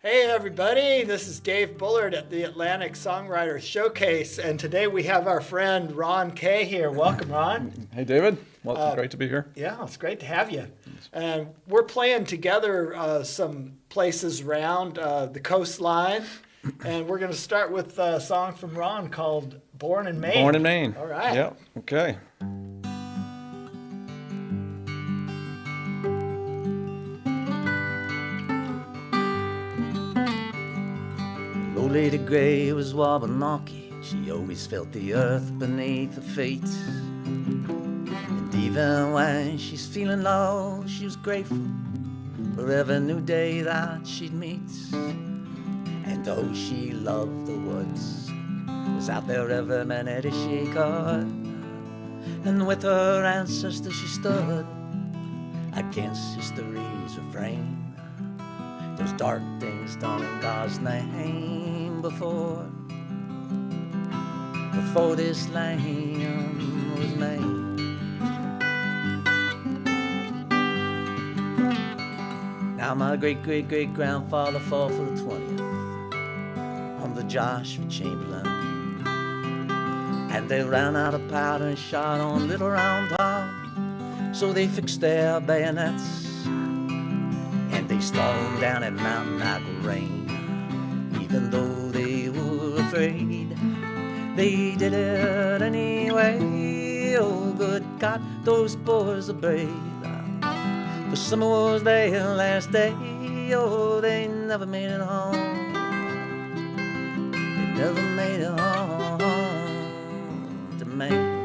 Hey everybody, this is Dave Bullard at the Atlantic Songwriters Showcase, and today we have our friend Ron Kay here. Welcome, Ron. Hey David, well, great to be here. Yeah, it's great to have you. And we're playing together some places around the coastline, and we're going to start with a song from Ron called Born in Maine. Born in Maine. All right. Yeah, okay. Old Lady Gray was Wabanaki. She always felt the earth beneath her feet. And even when she's feeling low, she was grateful for every new day that she'd meet. And though she loved the woods, was out there every minute as she could. And with her ancestors she stood against history's refrain. Those dark things done in God's name before this land was made. Now my great-great-great-grandfather fought for the 20th on the Joshua Chamberlain, and they ran out of powder and shot on Little Round Top, so they fixed their bayonets. They stormed down at Mountain like rain, even though they were afraid. They did it anyway. Oh, good God, those boys are brave. The summer was their last day. Oh, they never made it home. They never made it home to Maine.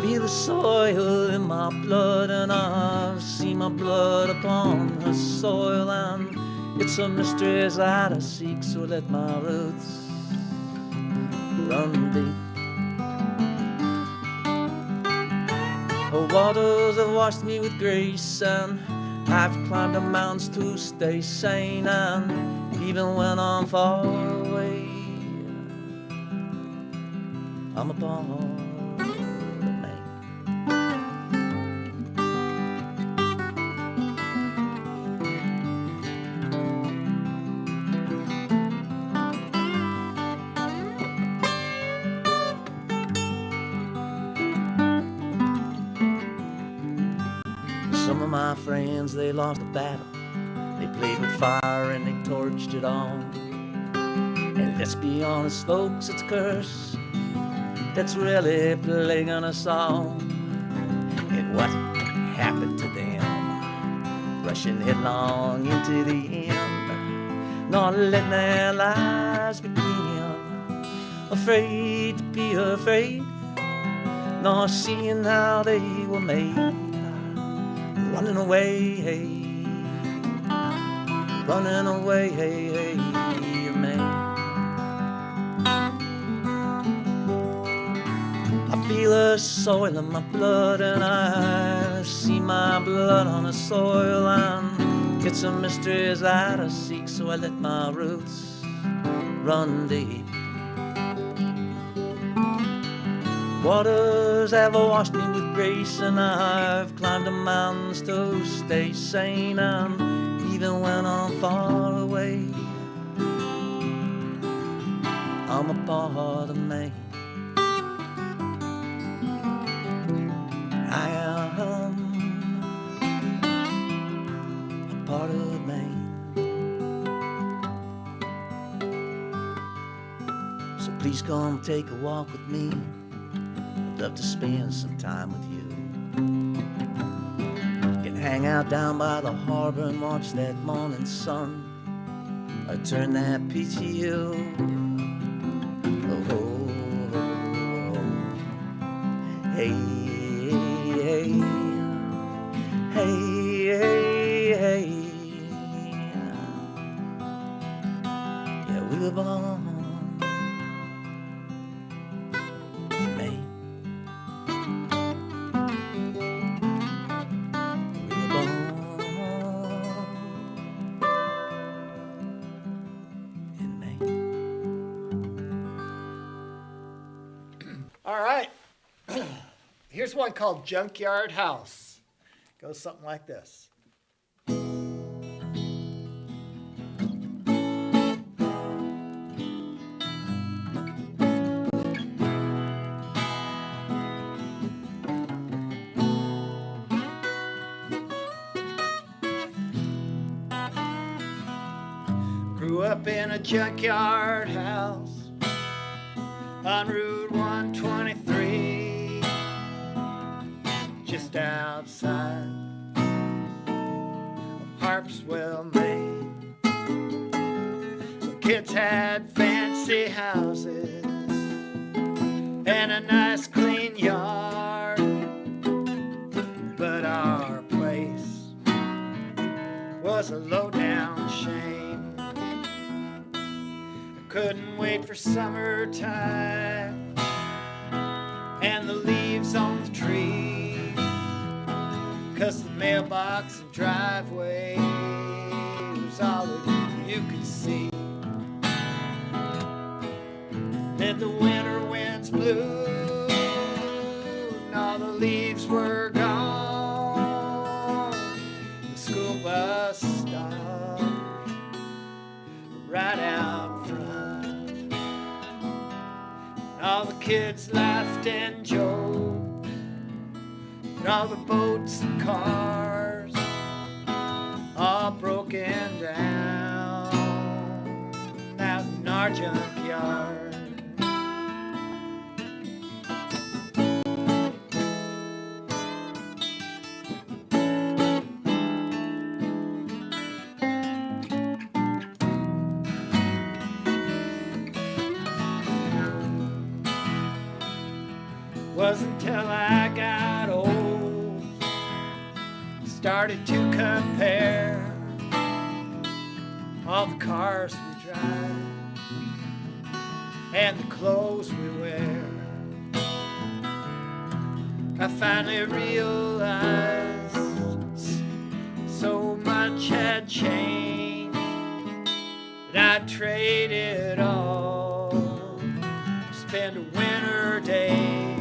Feel the soil in my blood, and I've seen my blood upon her soil, and it's a mystery that I seek, so let my roots run deep. Her waters have washed me with grace, and I've climbed the mountains to stay sane, and even when I'm far away, I'm a part of Maine. Some of my friends, they lost a battle. They played with fire and they torched it on. And let's be honest, folks, it's a curse that's really plaguing us all. And what happened to them? Rushing headlong into the end, not letting their lives begin. Afraid to be afraid, not seeing how they were made. Running away, running away, man. I feel the soil in my blood, and I see my blood on the soil, and it's a mystery that I seek, so I let my roots run deep. Waters have washed me with grace, and I've climbed the mountains to stay sane, and even when I'm far away, I'm a part of Maine. I am a part of Maine. So please come take a walk with me. Love to spend some time with you. Can hang out down by the harbor and watch that morning sun, or turn that peachy hill. Oh, oh, oh, oh. Hey, hey, hey, hey, hey. Yeah, we were born. All right. Here's one called Junkyard House. Goes something like this. Grew up in a junkyard house on Route 123, just outside of Harpswell, Maine. Some kids had fancy houses and a nice clean yard, but our place was a low-down shame. Couldn't wait for summertime and the leaves on the trees, 'cause the mailbox and driveway was all that you could see. Then the winter winds blew and all the leaves were gone. The school bus stopped right out front. All the kids laughed and joked, and all the boats and cars all broken down out in our junkyard. Wasn't until I got old, started to compare all the cars we drive and the clothes we wear. I finally realized so much had changed that I'd trade it all to spend a winter day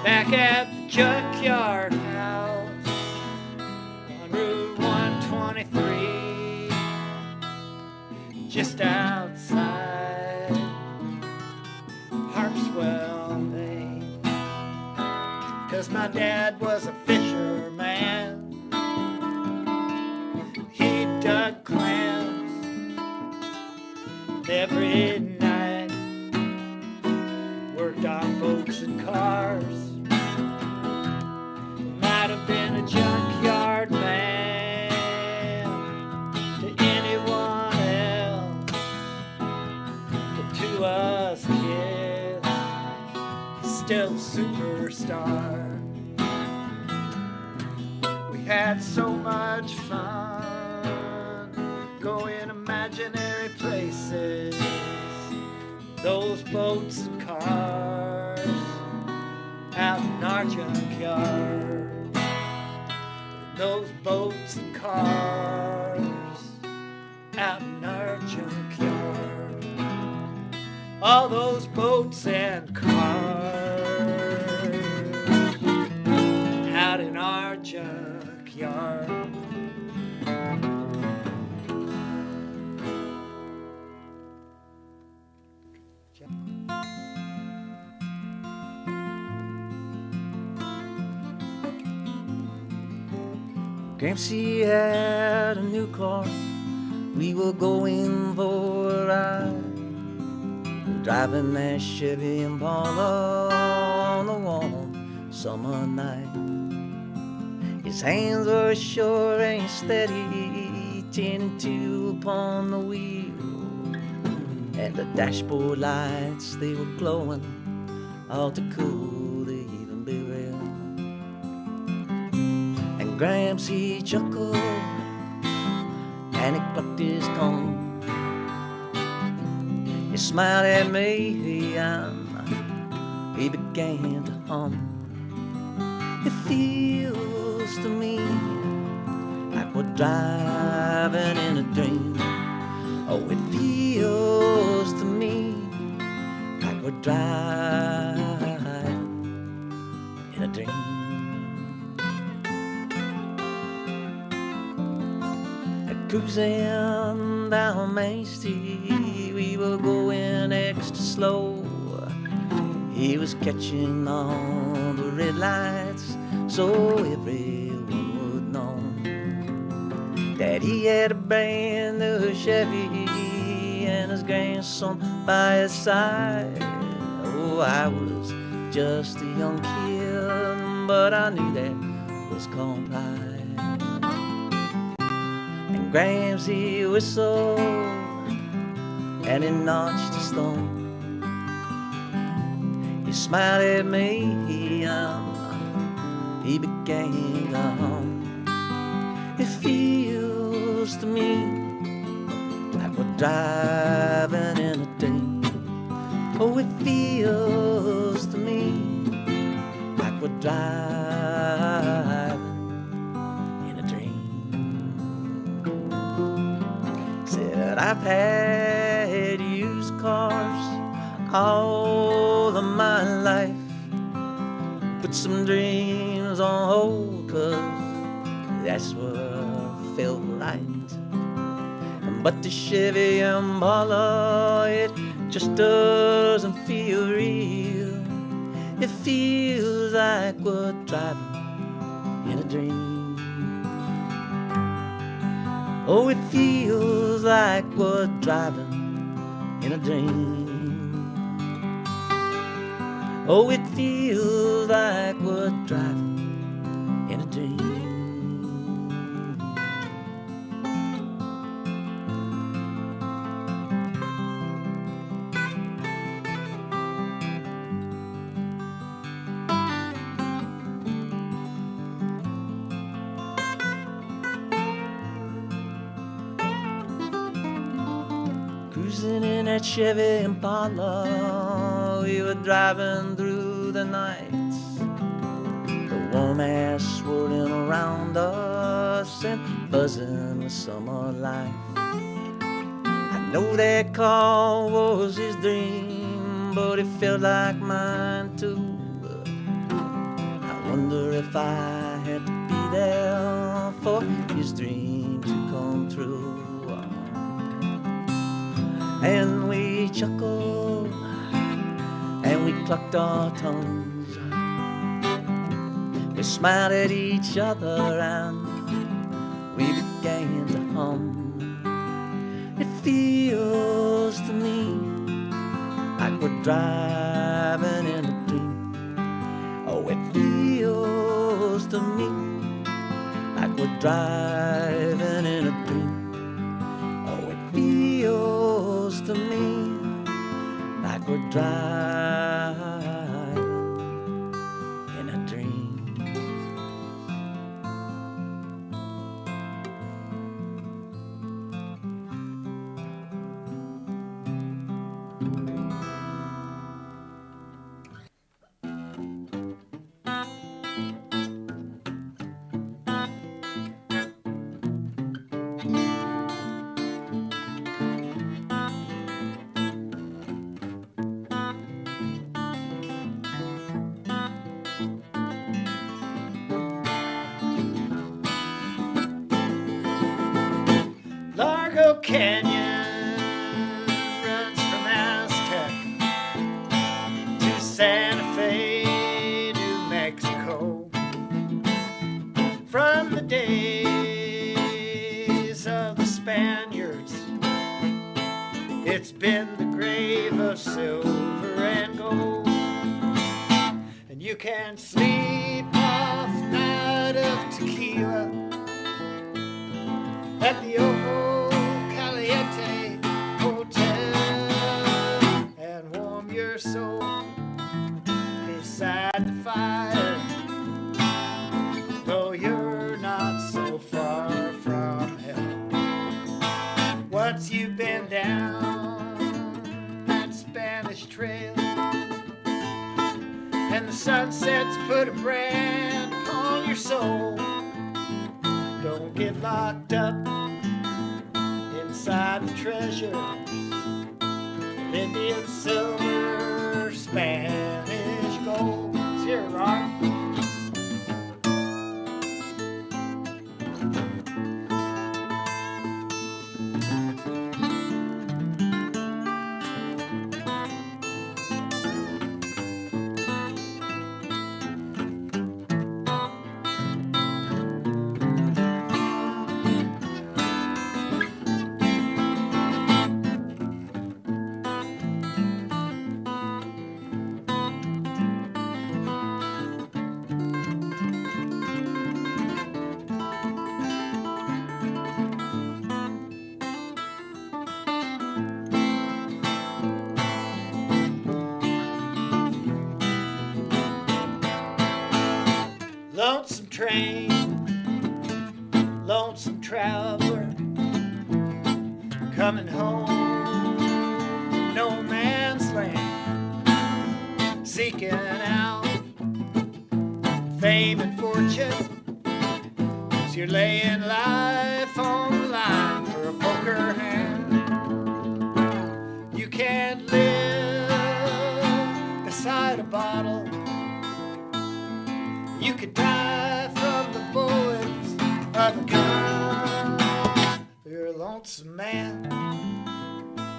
back at the junkyard house on Route 123, just outside Harpswell, Maine. 'Cause my dad was a fisherman, he dug clams every night, worked on boats and cars. Might have been a junkyard man to anyone else, but to us kids, he's still a superstar. We had so much fun going imaginary places, those boats and cars out in our junkyard. Those boats and cars out in our junkyard. All those boats and cars out in our junkyard. Gramsci had a new car, we were going for a ride, driving that Chevy Impala on a warm summer night. His hands were sure and steady, 10-2 upon the wheel, and the dashboard lights, they were glowing, all too cool to even be real. Gramsci chuckled and he plucked his comb. He smiled at me and he began to hum. It feels to me like we're driving in a dream. Oh, it feels to me like we're driving in a dream. Cruising down Main Street, we were going extra slow. He was catching all the red lights so everyone would know. that he had a brand new Chevy and his grandson by his side. Oh, I was just a young kid, but I knew that was called pride. And Grams, he whistled and he notched a stone. He smiled at me, he began to hum. It feels to me like we're driving in a dream. Oh, it feels to me like we're driving in a dream. Said I've had used cars all of my life, put some dreams on hold, 'cause that's what felt right. But the Chevy Impala, it just doesn't feel real. It feels like we're driving in a dream. Oh, it feels like we're driving in a dream. Oh, it feels like we're driving in a dream. Cruising in that Chevy Impala, we were driving through the night. The warm air swirling around us and buzzing with summer life. I know that car was his dream, but it felt like mine too. I wonder if I had to be there for his dream to come true. And we chuckled and we clucked our tongues. We smiled at each other and we began to hum. It feels to me like we're driving in a dream. Oh, it feels to me like we're driving in a dream. Oh, it feels to me like we're driving in a dream. Largo Canyon runs from Aztec to Santa Fe, New Mexico. From the days of the Spaniards, it's been the grave of silver and gold. And you can sleep off night of tequila at the Ojo Caliente Hotel and warm your soul beside the fire, though you're not so far from hell. Once you've been down that Spanish trail and the sunsets put a brand upon your soul, don't get locked up inside the treasures of Indian silver, Spanish gold. It's here, Ron. train, lonesome traveler, coming home from no man's land, seeking out fame and fortune, as you're laying life on the line for a poker hand. You can't live beside a bottle, you could die from the bullets of a gun. You're a lonesome man,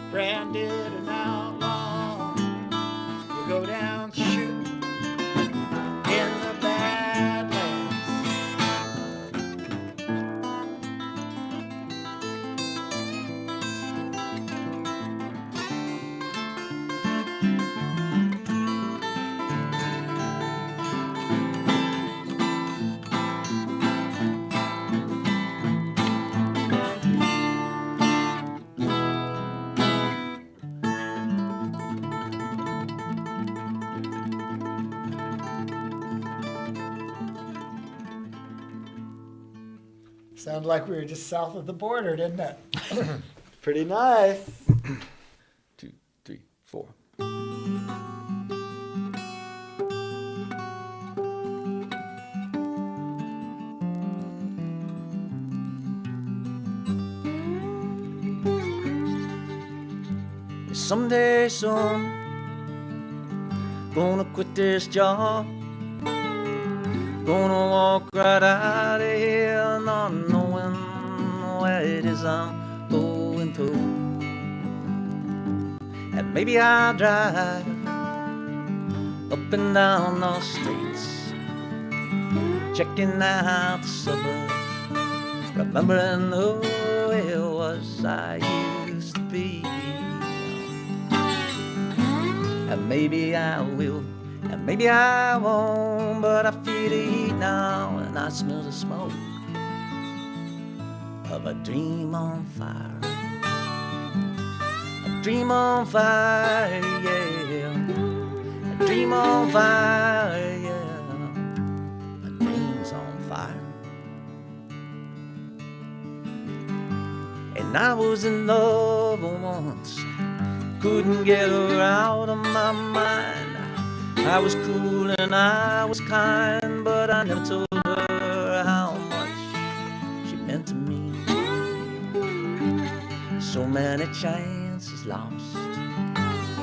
branded an outlaw. You go down shooting in the Badlands. Sounded like we were just south of the border, didn't it? Pretty nice. 2, 3, 4. Someday soon, gonna quit this job, gonna walk right out of here, not knowing where it is I'm going to. And maybe I'll drive up and down the streets, checking out the suburbs, remembering who it was I used to be. And maybe I will, and maybe I won't, but I feel the heat now, and I smell the smoke of a dream on fire. A dream on fire, yeah. A dream on fire, yeah. A dream's on fire. And I was in love once, couldn't get her out of my mind. I was cool and I was kind, but I never told her how much she meant to me. So many chances lost,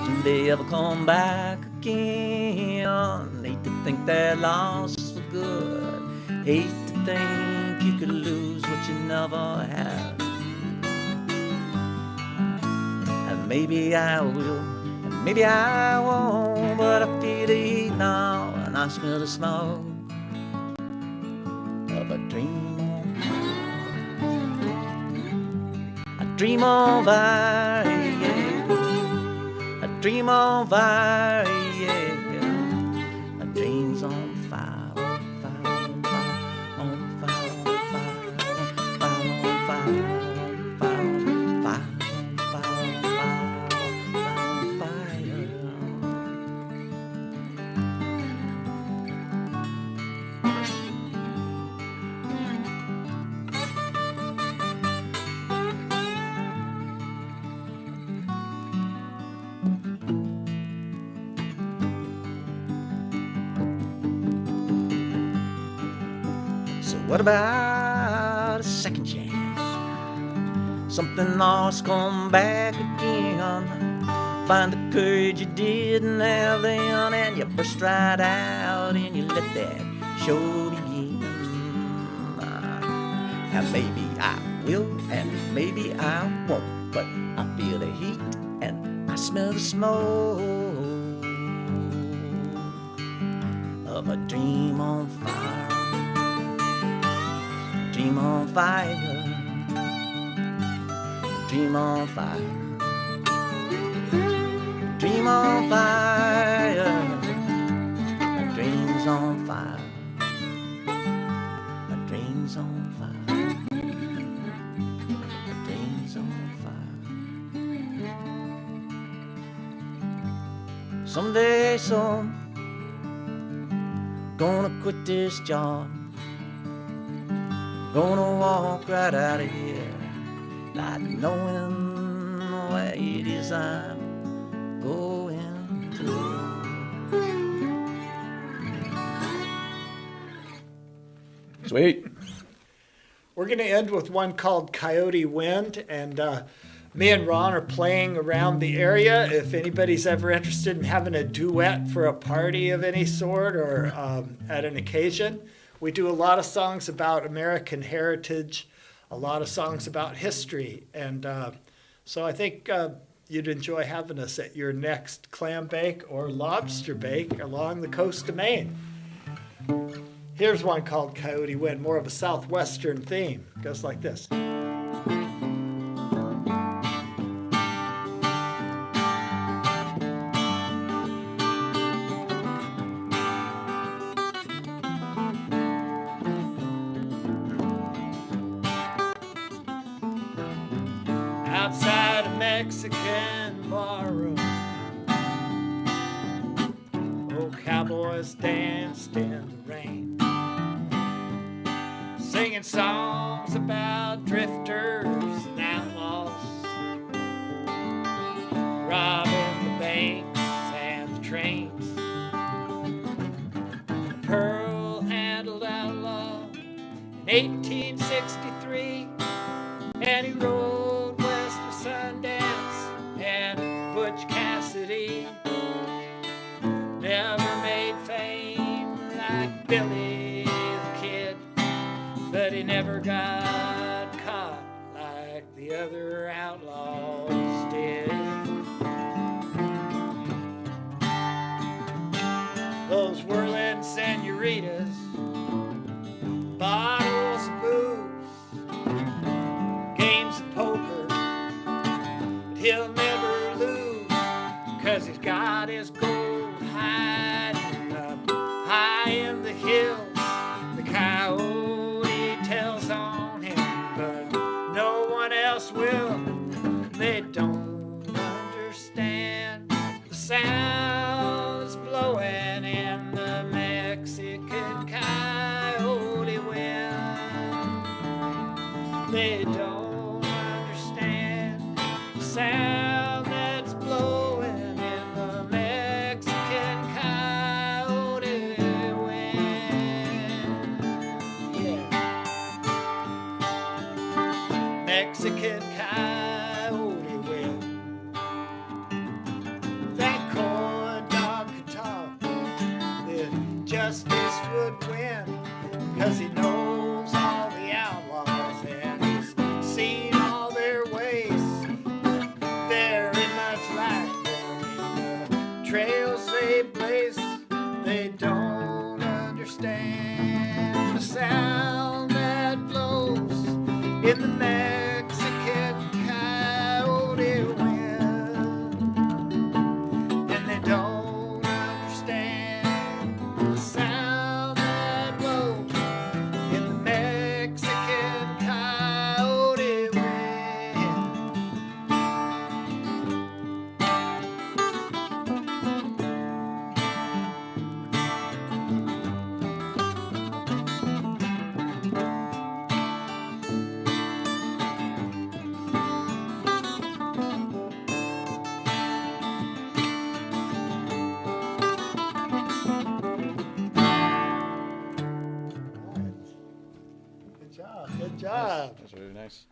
do they ever come back again? Hate to think they're lost for good, hate to think you could lose what you never had. And maybe I will, and maybe I won't, but I feel the heat now, and I smell the smoke of a dream on fire. A dream on fire, yeah. A dream on fire, yeah. A dream's on fire, on fire, on fire, on fire, on fire, on fire, on fire, what about a second chance? Something lost, come back again. Find the courage you didn't have then, and you burst right out and you let that show begin. And maybe I will, and maybe I won't, but I feel the heat and I smell the smoke of a dream on fire. Dream on fire, dream on fire, dream on fire, my dream's on fire, my dream's on fire, my dream's on fire. Someday soon, gonna quit this job, Gonna walk right out of here, not knowing where it is I'm going to. Sweet. We're going to end with one called Coyote Wind, and me and Ron are playing around the area. If anybody's ever interested in having a duet for a party of any sort or at an occasion, we do a lot of songs about American heritage, a lot of songs about history, and so I think you'd enjoy having us at your next clam bake or lobster bake along the coast of Maine. Here's one called Coyote Wind, more of a southwestern theme. It goes like this. Outside a Mexican barroom, old cowboys danced in the rain, singing songs about drifters and outlaws, robbing the banks and the trains. A pearl-handled outlaw in 1863, and he rode west of Sundance and Butch Cassidy. Never made fame like Billy the Kid, but he never got caught like the other outlaws did. Those whirling senoritas, bottles of booze, games of poker, but he'll never lose, 'cause he's got his gold hiding up high in the hills. The coyote tells on him, but no one else will. They don't understand the sound that's blowing in the Mexican coyote wind. They don't understand the sound that's blowing in the Mexican coyote wind. Yeah. Mexican coyote wind. That corn dog could talk, then justice would win, 'cause he knows all the outlaws and he's seen all their ways. Very much like them, the trails they blaze. They don't understand the sound that blows in the Mexican coyote wind. And they don't understand the sound that blows in the Mexican coyote wind. Good job. Good job. That's really nice.